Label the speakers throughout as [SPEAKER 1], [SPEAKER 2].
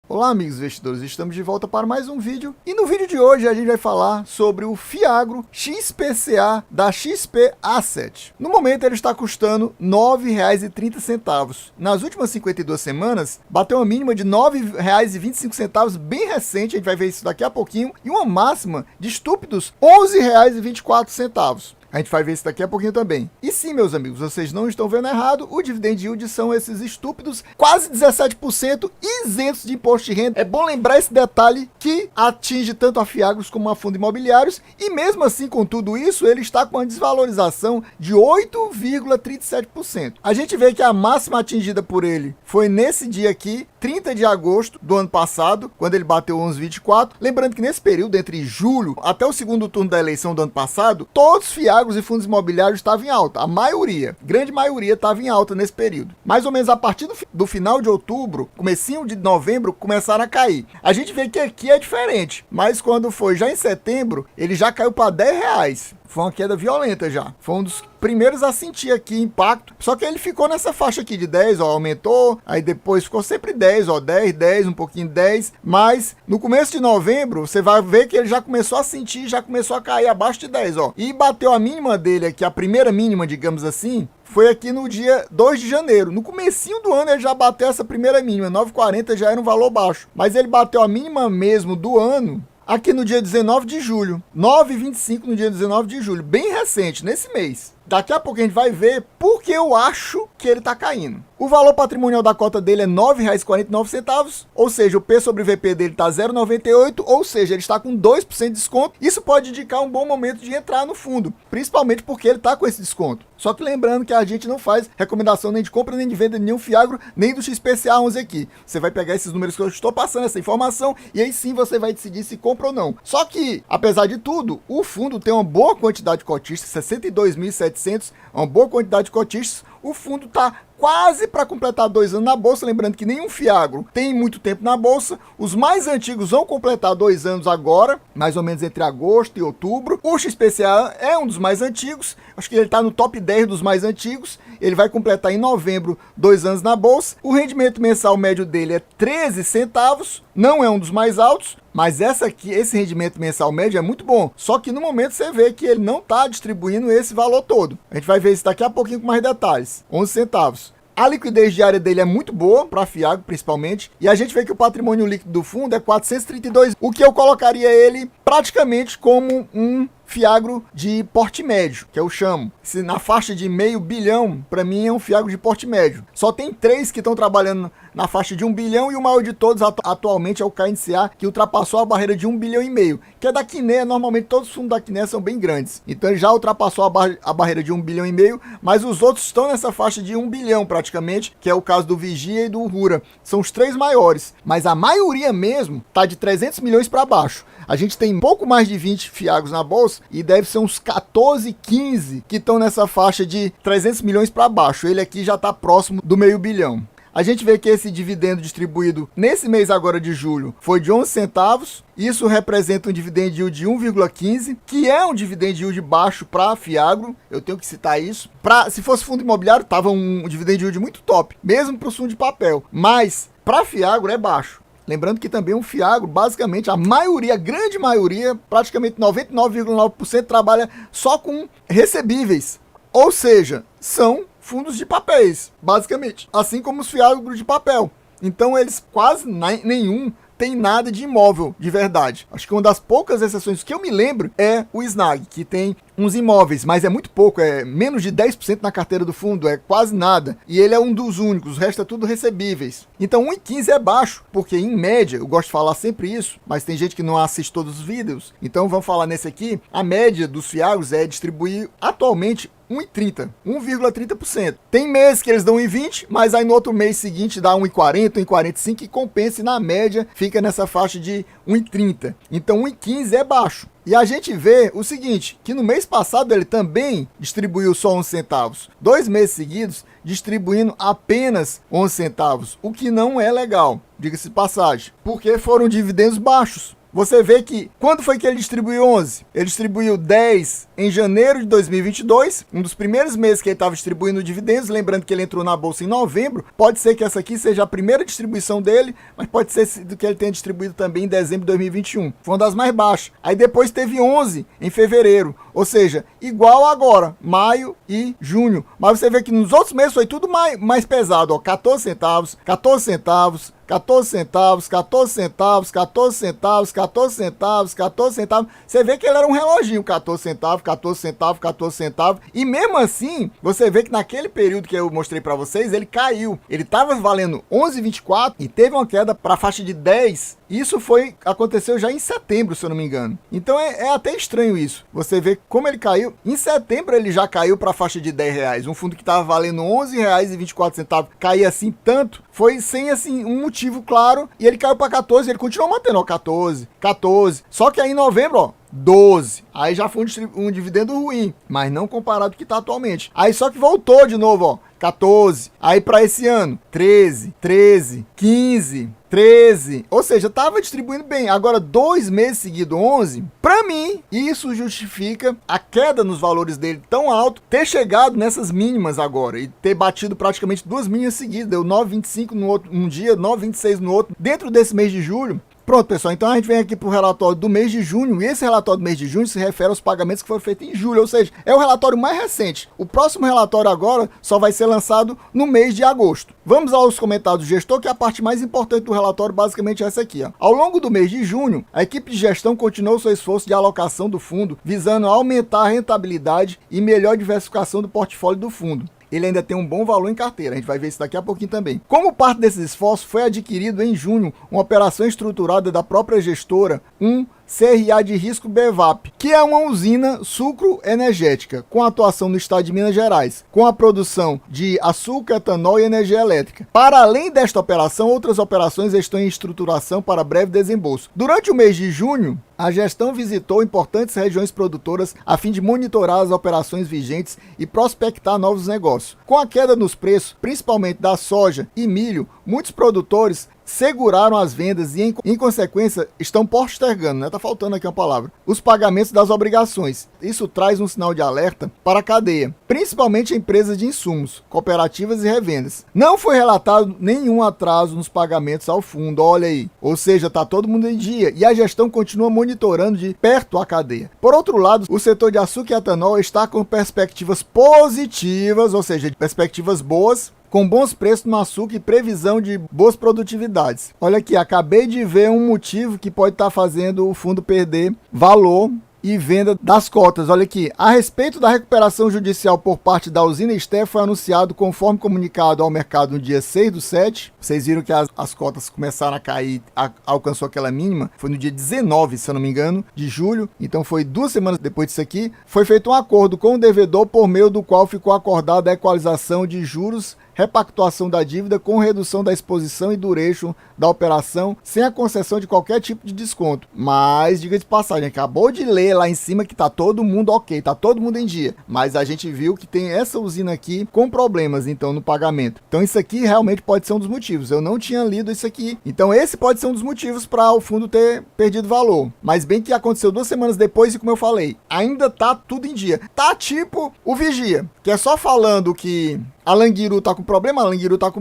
[SPEAKER 1] Olá amigos investidores, estamos de volta para mais um vídeo e no vídeo de hoje a gente vai falar sobre o Fiagro XPCA da XP Asset. No momento ele está custando R$ 9,30. Nas últimas 52 semanas bateu uma mínima de R$ 9,25 bem recente, a gente vai ver isso daqui a pouquinho, e uma máxima de estúpidos R$ 11,24. A gente vai ver isso daqui a pouquinho também. E sim, meus amigos, vocês não estão vendo errado, o dividend yield são esses estúpidos quase 17% isentos de imposto de renda. É bom lembrar esse detalhe que atinge tanto a Fiagros como a fundos imobiliários, e mesmo assim, com tudo isso, ele está com uma desvalorização de 8,37%. A gente vê que a máxima atingida por ele foi nesse dia aqui, 30 de agosto do ano passado, quando ele bateu 11,24. Lembrando que nesse período, entre julho até o segundo turno da eleição do ano passado, todos os Fiagros e fundos imobiliários estavam em alta. A maioria, grande maioria, estava em alta nesse período. Mais ou menos a partir do final de outubro, comecinho de novembro, começaram a cair. A gente vê que aqui é diferente, mas quando foi já em setembro, ele já caiu para R$ 10. Foi uma queda violenta já. Foi um dos primeiros a sentir aqui impacto. Só que ele ficou nessa faixa aqui de 10, ó, aumentou. Aí depois ficou sempre 10, ó, 10, 10, um pouquinho 10. Mas no começo de novembro, você vai ver que ele já começou a sentir, já começou a cair abaixo de 10, ó. E bateu a mínima dele aqui, a primeira mínima, digamos assim, foi aqui no dia 2 de janeiro. No comecinho do ano ele já bateu essa primeira mínima. 9,40 já era um valor baixo. Mas ele bateu a mínima mesmo do ano aqui no dia 19 de julho, 9,25 no dia 19 de julho, bem recente, nesse mês. Daqui a pouco a gente vai ver porque eu acho que ele está caindo. O valor patrimonial da cota dele é R$ 9,49, ou seja, o P sobre VP dele está 0,98, ou seja, ele está com 2% de desconto. Isso pode indicar um bom momento de entrar no fundo, principalmente porque ele está com esse desconto. Só que lembrando que a gente não faz recomendação nem de compra, nem de venda de nenhum Fiagro, nem do XPCA 11 aqui. Você vai pegar esses números que eu estou passando, essa informação, e aí sim você vai decidir se compra ou não. Só que, apesar de tudo, o fundo tem uma boa quantidade de cotistas, 62.700, uma boa quantidade de cotistas. O fundo está quase para completar 2 anos na bolsa, lembrando que nenhum Fiagro tem muito tempo na bolsa. Os mais antigos vão completar 2 anos agora, mais ou menos entre agosto e outubro. O XPCA é um dos mais antigos, acho que ele está no top 10 dos mais antigos. Ele vai completar em novembro 2 anos na bolsa. O rendimento mensal médio dele é 13 centavos, não é um dos mais altos, mas esse rendimento mensal médio é muito bom. Só que no momento você vê que ele não está distribuindo esse valor todo. A gente vai ver isso daqui a pouquinho com mais detalhes. 11 centavos. A liquidez diária dele é muito boa, para Fiagro principalmente, e a gente vê que o patrimônio líquido do fundo é 432, o que eu colocaria ele praticamente como um Fiagro de porte médio, que eu chamo. Se na faixa de $500 milhão, para mim é um Fiagro de porte médio. Só tem 3 que estão trabalhando na faixa de $1 bilhão, e o maior de todos atualmente é o KNCA, que ultrapassou a barreira de $1,5 bilhão, que é da Quiné. Normalmente todos os fundos da Quiné são bem grandes, então ele já ultrapassou a barreira de $1,5 bilhão, mas os outros estão nessa faixa de $1 bilhão praticamente, que é o caso do Vigia e do Rura. São os 3 maiores, mas a maioria mesmo tá de 300 milhões para baixo. A gente tem pouco mais de 20 Fiagros na bolsa e deve ser uns 14, 15 que estão nessa faixa de 300 milhões para baixo. Ele aqui já está próximo do $500 milhão. A gente vê que esse dividendo distribuído nesse mês agora de julho foi de 11 centavos. Isso representa um dividend yield de 1,15, que é um dividend yield baixo para Fiagro. Eu tenho que citar isso. Se fosse fundo imobiliário, tava um dividend yield muito top, mesmo para o fundo de papel. Mas para Fiagro é baixo. Lembrando que também um Fiagro, basicamente, a maioria, a grande maioria, praticamente 99,9% trabalha só com recebíveis. Ou seja, são fundos de papéis, basicamente. Assim como os Fiagros de papel. Então eles quase nenhum tem nada de imóvel de verdade. Acho que uma das poucas exceções que eu me lembro é o Snag, que tem uns imóveis, mas é muito pouco, é menos de 10% na carteira do fundo, é quase nada. E ele é um dos únicos, o resto é tudo recebíveis. Então 1,15 é baixo, porque em média, eu gosto de falar sempre isso, mas tem gente que não assiste todos os vídeos, então vamos falar nesse aqui. A média dos Fiagros é distribuir atualmente 1,30, 1,30%. Tem meses que eles dão 1,20, mas aí no outro mês seguinte dá 1,40, 1,45 e compensa, e na média fica nessa faixa de 1,30. Então 1,15 é baixo. E a gente vê o seguinte, que no mês passado ele também distribuiu só 11 centavos. 2 meses seguidos distribuindo apenas 11 centavos, o que não é legal, diga-se de passagem, porque foram dividendos baixos. você vê que quando foi que ele distribuiu 11? Ele distribuiu 10 em janeiro de 2022, um dos primeiros meses que ele estava distribuindo dividendos, lembrando que ele entrou na bolsa em novembro, pode ser que essa aqui seja a primeira distribuição dele, mas pode ser que ele tenha distribuído também em dezembro de 2021, foi uma das mais baixas. Aí depois teve 11 em fevereiro, ou seja, igual agora, maio e junho, mas você vê que nos outros meses foi tudo mais pesado, ó, 14 centavos, 14 centavos, 14 centavos, 14 centavos, 14 centavos, 14 centavos, 14 centavos. Você vê que ele era um reloginho, 14 centavos, 14 centavos, 14 centavos. E mesmo assim, você vê que naquele período que eu mostrei para vocês, ele caiu. Ele estava valendo 11,24 e teve uma queda para a faixa de 10. Isso aconteceu já em setembro, se eu não me engano. Então é até estranho isso. Você vê como ele caiu. Em setembro ele já caiu para a faixa de R$10. Um fundo que estava valendo R$11,24 cair assim tanto, foi sem assim um motivo claro, e ele caiu para 14, ele continuou mantendo, ó, 14, 14. Só que aí em novembro, ó, 12. Aí já foi um dividendo ruim, mas não comparado com o que está atualmente. Aí só que voltou de novo, ó, 14. Aí para esse ano, 13, 13, 15, 13. Ou seja, estava distribuindo bem. Agora 2 meses seguidos, 11. Para mim, isso justifica a queda nos valores dele tão alto, ter chegado nessas mínimas agora e ter batido praticamente 2 mínimas seguidas. Deu 9,25 no outro um dia, 9,26 no outro, dentro desse mês de julho. Pronto, pessoal, então a gente vem aqui para o relatório do mês de junho, e esse relatório do mês de junho se refere aos pagamentos que foram feitos em julho, ou seja, é o relatório mais recente. O próximo relatório agora só vai ser lançado no mês de agosto. Vamos aos comentários do gestor, que é a parte mais importante do relatório, basicamente essa aqui, ó. Ao longo do mês de junho, a equipe de gestão continuou seu esforço de alocação do fundo, visando aumentar a rentabilidade e melhor diversificação do portfólio do fundo. Ele ainda tem um bom valor em carteira, a gente vai ver isso daqui a pouquinho também. Como parte desses esforços, foi adquirido em junho uma operação estruturada da própria gestora, um CRA de risco BEVAP, que é uma usina sucroenergética, com atuação no estado de Minas Gerais, com a produção de açúcar, etanol e energia elétrica. Para além desta operação, outras operações estão em estruturação para breve desembolso. Durante o mês de junho, a gestão visitou importantes regiões produtoras a fim de monitorar as operações vigentes e prospectar novos negócios. Com a queda nos preços, principalmente da soja e milho, muitos produtores seguraram as vendas e, em consequência, estão postergando, né? Tá faltando aqui uma palavra, os pagamentos das obrigações. Isso traz um sinal de alerta para a cadeia, principalmente empresas de insumos, cooperativas e revendas. Não foi relatado nenhum atraso nos pagamentos ao fundo, olha aí. Ou seja, tá todo mundo em dia e a gestão continua monitorando de perto a cadeia. Por outro lado, o setor de açúcar e etanol está com perspectivas positivas, ou seja, perspectivas boas, com bons preços no açúcar e previsão de boas produtividades. Olha aqui, acabei de ver um motivo que pode estar fazendo o fundo perder valor e venda das cotas. Olha aqui, a respeito da recuperação judicial por parte da usina Esté, foi anunciado conforme comunicado ao mercado no dia 6/7. Vocês viram que as cotas começaram a cair, alcançou aquela mínima, foi no dia 19, se eu não me engano, de julho. Então foi 2 semanas depois disso aqui. Foi feito um acordo com o devedor por meio do qual ficou acordada a equalização de juros, repactuação da dívida com redução da exposição e duration da operação, sem a concessão de qualquer tipo de desconto. Mas, diga de passagem, acabou de ler lá em cima que tá todo mundo ok, tá todo mundo em dia. Mas a gente viu que tem essa usina aqui com problemas, então, no pagamento. Então isso aqui realmente pode ser um dos motivos. Eu não tinha lido isso aqui. Então esse pode ser um dos motivos para o fundo ter perdido valor. Mas bem que aconteceu 2 semanas depois e, como eu falei, ainda tá tudo em dia. Tá tipo o Vigia, que é só falando que a Languiru tá com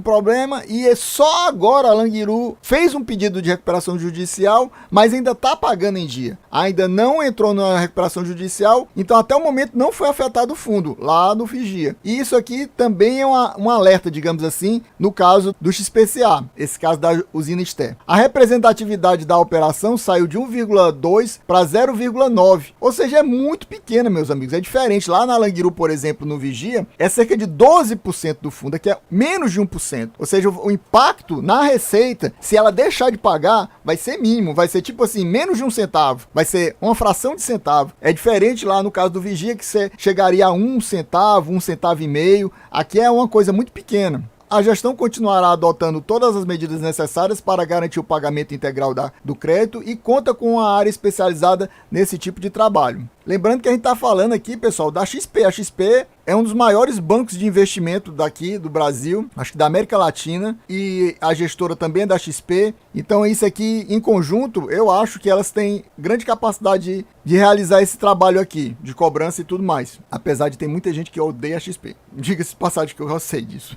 [SPEAKER 1] problema, e é só agora a Languiru fez um pedido de recuperação judicial, mas ainda tá pagando em dia. Ainda não entrou na recuperação judicial, então até o momento não foi afetado o fundo, lá no Vigia. E isso aqui também é um alerta, digamos assim, no caso do XPCA, esse caso da usina Esté. A representatividade da operação saiu de 1,2 para 0,9, ou seja, é muito pequena, meus amigos. É diferente, lá na Languiru, por exemplo, no Vigia, é cerca de 12% do fundo, que é menos de 1%. Ou seja, o impacto na receita, se ela deixar de pagar, vai ser mínimo, vai ser tipo assim, menos de 1 centavo, vai ser uma fração de centavo. É diferente lá no caso do Vigia, que você chegaria a 1 centavo, 1,5 centavo. Aqui é uma coisa muito pequena. A gestão continuará adotando todas as medidas necessárias para garantir o pagamento integral do crédito e conta com uma área especializada nesse tipo de trabalho. Lembrando que a gente está falando aqui, pessoal, da XP. A XP é um dos maiores bancos de investimento daqui do Brasil, acho que da América Latina, e a gestora também é da XP. Então isso aqui, em conjunto, eu acho que elas têm grande capacidade de realizar esse trabalho aqui, de cobrança e tudo mais. Apesar de ter muita gente que odeia a XP. Diga-se de passagem que eu já sei disso.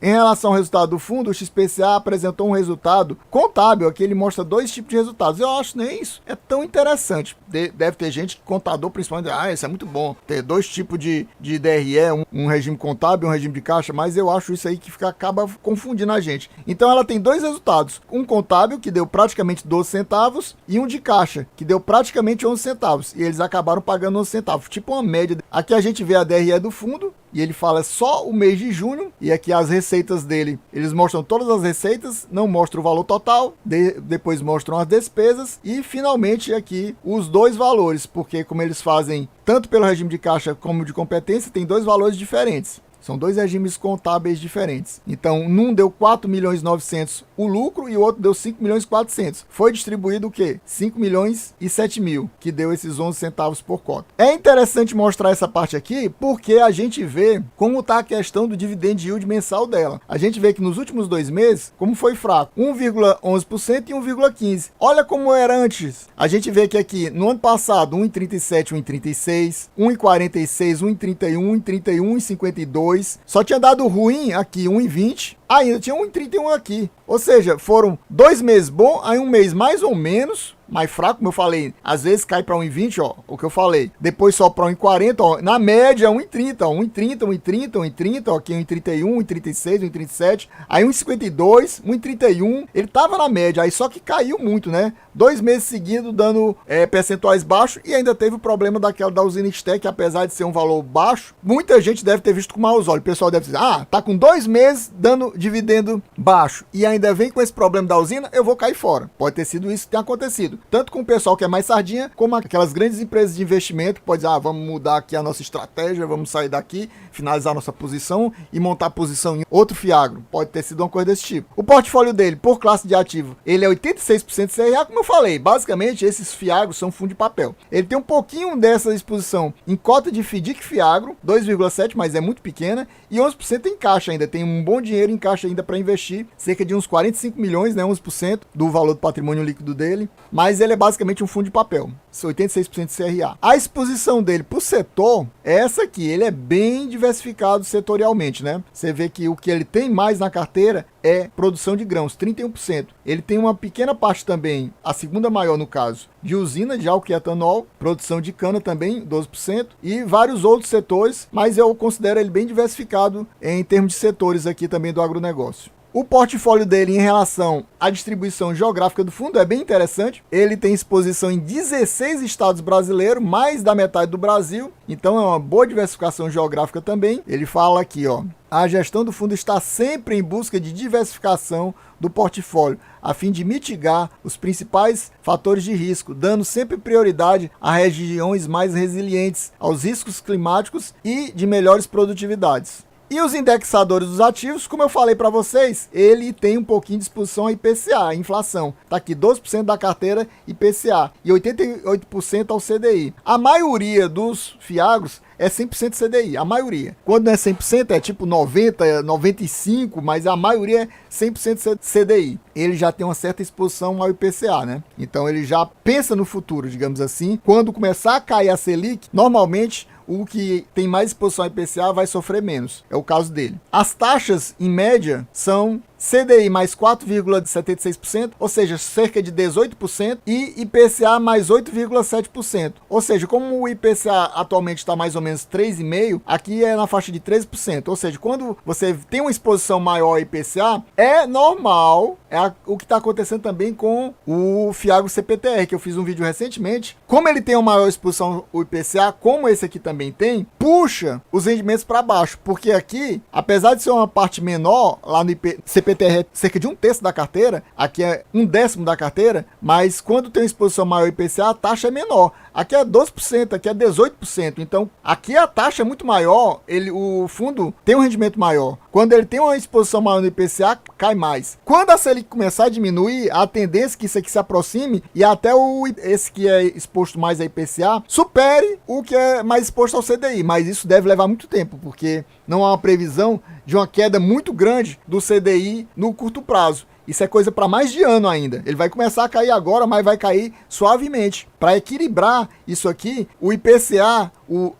[SPEAKER 1] Em relação ao resultado do fundo, o XPCA apresentou um resultado contábil. Aqui ele mostra dois tipos de resultados. Eu acho nem isso é tão interessante. Deve ter gente, contador principalmente, isso é muito bom. Ter dois tipos de DRE, um regime contábil e um regime de caixa, mas eu acho isso aí que acaba confundindo a gente. Então ela tem dois resultados. Um contábil, que deu praticamente 12 centavos, e um de caixa, que deu praticamente 11 centavos. E eles acabaram pagando 11 centavos. Tipo uma média. Aqui a gente vê a DRE do fundo, e ele fala só o mês de junho, e aqui as receitas dele, eles mostram todas as receitas, não mostram o valor total, depois mostram as despesas, e finalmente aqui os dois valores, porque como eles fazem tanto pelo regime de caixa como de competência, tem dois valores diferentes. São dois regimes contábeis diferentes. Então, num deu 4 milhões e 900 o lucro e o outro deu 5 milhões e 400. Foi distribuído o quê? 5 milhões e 7 mil, que deu esses 11 centavos por cota. É interessante mostrar essa parte aqui, porque a gente vê como está a questão do dividend yield mensal dela. A gente vê que nos últimos 2 meses, como foi fraco, 1,11% e 1,15%. Olha como era antes. A gente vê que aqui, no ano passado, 1,37, 1,36, 1,46, 1,31, 1,31, 1,52. Só tinha dado ruim aqui, 1,20. Ainda tinha 1,31 aqui. Ou seja, foram 2 meses bons, aí um mês mais ou menos, mais fraco, como eu falei. Às vezes cai para 1,20, ó, o que eu falei. Depois só para 1,40, ó. Na média, 1,30, ó. 1,30, 1,30, 1,30, ó. Aqui 1,31, 1,36, 1,37. Aí 1,52, 1,31. Ele tava na média, aí só que caiu muito, né? 2 meses seguidos dando percentuais baixos e ainda teve o problema daquela da usina X-Tech, que apesar de ser um valor baixo, muita gente deve ter visto com maus olhos. O pessoal deve dizer, tá com 2 meses dando dividendo baixo e ainda vem com esse problema da usina, eu vou cair fora. Pode ter sido isso que tem acontecido. Tanto com o pessoal que é mais sardinha, como aquelas grandes empresas de investimento que pode dizer, vamos mudar aqui a nossa estratégia, vamos sair daqui, finalizar a nossa posição e montar a posição em outro fiagro. Pode ter sido uma coisa desse tipo. O portfólio dele, por classe de ativo, ele é 86% CRA, como eu falei. Basicamente, esses fiagros são fundo de papel. Ele tem um pouquinho dessa exposição em cota de FDIC Fiagro, 2,7%, mas é muito pequena, e 11% em caixa ainda. Tem um bom dinheiro em caixa ainda para investir, cerca de uns 45 milhões, né, 11% do valor do patrimônio líquido dele, mas ele é basicamente um fundo de papel, 86% CRA. A exposição dele por setor é essa aqui, ele é bem diversificado setorialmente, né? Você vê que o que ele tem mais na carteira é produção de grãos, 31%. Ele tem uma pequena parte também, a segunda maior no caso, de usina de álcool e etanol, produção de cana também, 12%, e vários outros setores, mas eu considero ele bem diversificado em termos de setores aqui também do agronegócio. O portfólio dele em relação à distribuição geográfica do fundo é bem interessante. Ele tem exposição em 16 estados brasileiros, mais da metade do Brasil. Então é uma boa diversificação geográfica também. Ele fala aqui, ó. A gestão do fundo está sempre em busca de diversificação do portfólio, a fim de mitigar os principais fatores de risco, dando sempre prioridade a regiões mais resilientes aos riscos climáticos e de melhores produtividades. E os indexadores dos ativos, como eu falei para vocês, ele tem um pouquinho de exposição a IPCA, a inflação. Tá aqui 12% da carteira IPCA e 88% ao CDI. A maioria dos fiagros é 100% CDI, a maioria. Quando não é 100%, é tipo 90%, 95%, mas a maioria é 100% CDI. Ele já tem uma certa exposição ao IPCA, né? Então ele já pensa no futuro, digamos assim. Quando começar a cair a Selic, normalmente o que tem mais exposição ao IPCA vai sofrer menos. É o caso dele. As taxas, em média, são CDI mais 4,76%, ou seja, cerca de 18%, e IPCA mais 8,7%. Ou seja, como o IPCA atualmente está mais ou menos 3,5%, aqui é na faixa de 13%. Ou seja, quando você tem uma exposição maior ao IPCA, é normal, o que está acontecendo também com o Fiagro CPTR, que eu fiz um vídeo recentemente. Como ele tem uma maior exposição ao IPCA, como esse aqui também tem, puxa os rendimentos para baixo, porque aqui, apesar de ser uma parte menor lá no CPTR, IPTR é cerca de 1/3 da carteira, aqui é 1/10 da carteira, mas quando tem uma exposição maior ao IPCA, a taxa é menor. Aqui é 12%, aqui é 18%. Então, aqui a taxa é muito maior, o fundo tem um rendimento maior. Quando ele tem uma exposição maior no IPCA, cai mais. Quando a Selic começar a diminuir, a tendência é que isso aqui se aproxime e até esse que é exposto mais a IPCA supere o que é mais exposto ao CDI. Mas isso deve levar muito tempo, porque não há uma previsão de uma queda muito grande do CDI no curto prazo. Isso é coisa para mais de ano ainda. Ele vai começar a cair agora, mas vai cair suavemente. Para equilibrar isso aqui, o IPCA,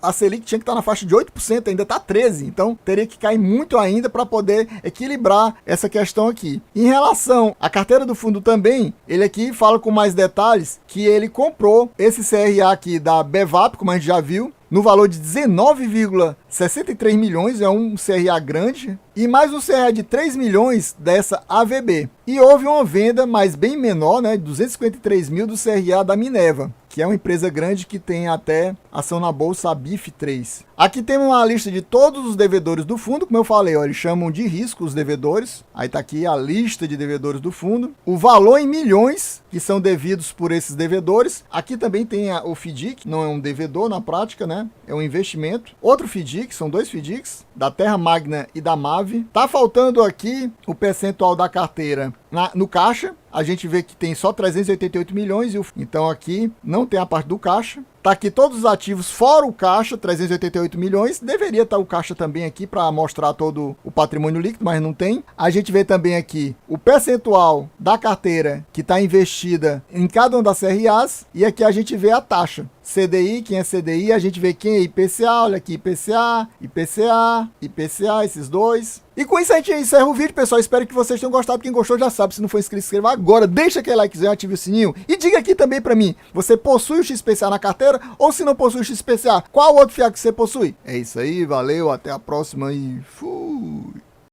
[SPEAKER 1] a Selic tinha que estar na faixa de 8%, ainda está 13%. Então, teria que cair muito ainda para poder equilibrar essa questão aqui. Em relação à carteira do fundo também, ele aqui fala com mais detalhes que ele comprou esse CRA aqui da Bevap, como a gente já viu, no valor de 19,63 milhões, é um CRA grande, e mais um CRA de 3 milhões dessa AVB. E houve uma venda, mas bem menor, né, 253 mil do CRA da Minerva, que é uma empresa grande que tem até ação na bolsa, a BIF3. Aqui temos uma lista de todos os devedores do fundo, como eu falei, ó, eles chamam de risco os devedores. Aí tá aqui a lista de devedores do fundo. O valor em milhões que são devidos por esses devedores. Aqui também tem o FDIC, não é um devedor na prática, né? É um investimento. Outro FDIC, são dois FDICs, da Terra Magna e da MAV. Tá faltando aqui o percentual da carteira no caixa. A gente vê que tem só 388 milhões, então aqui não tem a parte do caixa. Tá aqui todos os ativos fora o caixa, 388 milhões. Deveria estar o caixa também aqui para mostrar todo o patrimônio líquido, mas não tem. A gente vê também aqui o percentual da carteira que está investida em cada uma das CRAs. E aqui a gente vê a taxa. CDI, quem é CDI, a gente vê quem é IPCA, olha aqui, IPCA, IPCA, IPCA, esses dois. E com isso a gente encerra o vídeo, pessoal. Espero que vocês tenham gostado. Quem gostou já sabe, se não for inscrito, se inscreva agora. Deixa aquele likezão, ative o sininho. E diga aqui também pra mim, você possui o XPCA na carteira? Ou se não possui o XPCA, qual outro FIAC que você possui? É isso aí, valeu, até a próxima e fui!